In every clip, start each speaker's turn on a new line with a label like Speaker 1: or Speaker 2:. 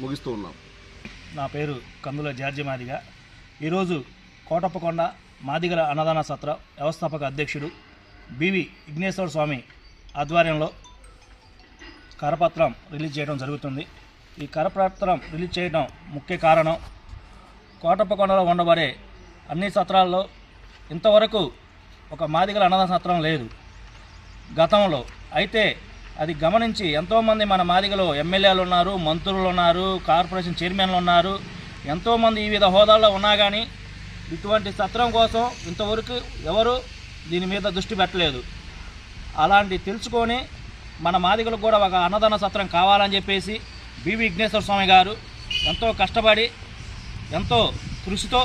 Speaker 1: ముగిస్తూ ఉన్నాం.
Speaker 2: నా పేరు కందుల జార్జి మాదిగ. ఈరోజు కోటప్పకొండ మాదిగల అన్నదాన సత్ర వ్యవస్థాపక అధ్యక్షుడు బివి విఘ్నేశ్వర స్వామి ఆధ్వర్యంలో కరపత్రం రిలీజ్ చేయడం జరుగుతుంది. ఈ కరపత్రం రిలీజ్ చేయడం ముఖ్య కారణం, కోటప్పకొండలో ఉండబడే అన్ని సత్రాల్లో ఇంతవరకు ఒక మాదిగల అన్నదాన సత్రం లేదు గతంలో. అయితే అది గమనించి ఎంతోమంది మన మాదిగలో ఎమ్మెల్యేలు ఉన్నారు, మంత్రులు ఉన్నారు, కార్పొరేషన్ చైర్మన్లు ఉన్నారు, ఎంతోమంది వివిధ హోదాల్లో ఉన్నా కానీ ఇటువంటి సత్రం కోసం ఇంతవరకు ఎవరు దీని మీద దృష్టి పెట్టలేదు. అలాంటి తెలుసుకొని మన మాదిగలకు కూడా ఒక అన్నదాన సత్రం కావాలని చెప్పేసి బివి విఘ్నేశ్వర స్వామి గారు ఎంతో కష్టపడి ఎంతో కృషితో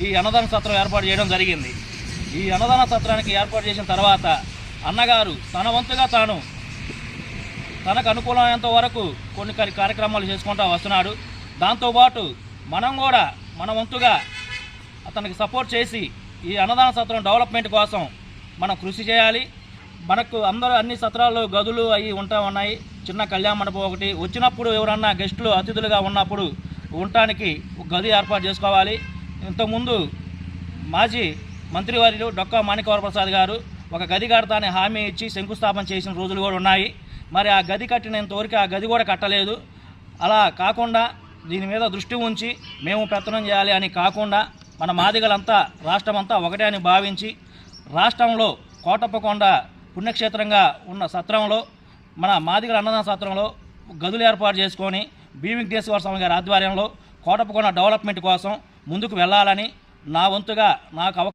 Speaker 2: ఈ అన్నదాన సత్రం ఏర్పాటు చేయడం జరిగింది. ఈ అన్నదాన సత్రానికి ఏర్పాటు చేసిన తర్వాత అన్నగారు తన వంతుగా తనకు అనుకూలమైనంత వరకు కొన్ని కార్యక్రమాలు చేసుకుంటూ వస్తున్నాడు. దాంతోపాటు మనం కూడా మన వంతుగా అతనికి సపోర్ట్ చేసి ఈ అన్నదాన సత్రం డెవలప్మెంట్ కోసం మనం కృషి చేయాలి. మనకు అందరూ అన్ని సత్రాల్లో గదులు అవి ఉన్నాయి. చిన్న కళ్యాణ మండపం ఒకటి, వచ్చినప్పుడు ఎవరన్నా గెస్టులు అతిథులుగా ఉన్నప్పుడు ఉండటానికి ఒక గది ఏర్పాటు చేసుకోవాలి. ఇంతకుముందు మాజీ మంత్రివర్యులు డొక్కా మాణిక్యవరప్రసాద్ గారు ఒక గది కడతానే హామీ ఇచ్చి శంకుస్థాపన చేసిన రోజులు కూడా ఉన్నాయి. మరి ఆ గది కట్టినంతవరకు ఆ గది కూడా కట్టలేదు. అలా కాకుండా దీని మీద దృష్టి ఉంచి మేము పెత్తనం చేయాలి అని కాకుండా మన మాదిగలంతా రాష్ట్రమంతా ఒకటే అని భావించి రాష్ట్రంలో కోటప్పకొండ పుణ్యక్షేత్రంగా ఉన్న సత్రంలో మన మాదిగల అన్నదాన సత్రంలో గదులు ఏర్పాటు చేసుకొని బివి విఘ్నేశ్వర స్వామి గారి ఆధ్వర్యంలో కోటప్పకొండ డెవలప్మెంట్ కోసం ముందుకు వెళ్ళాలని నా వంతుగా నాకు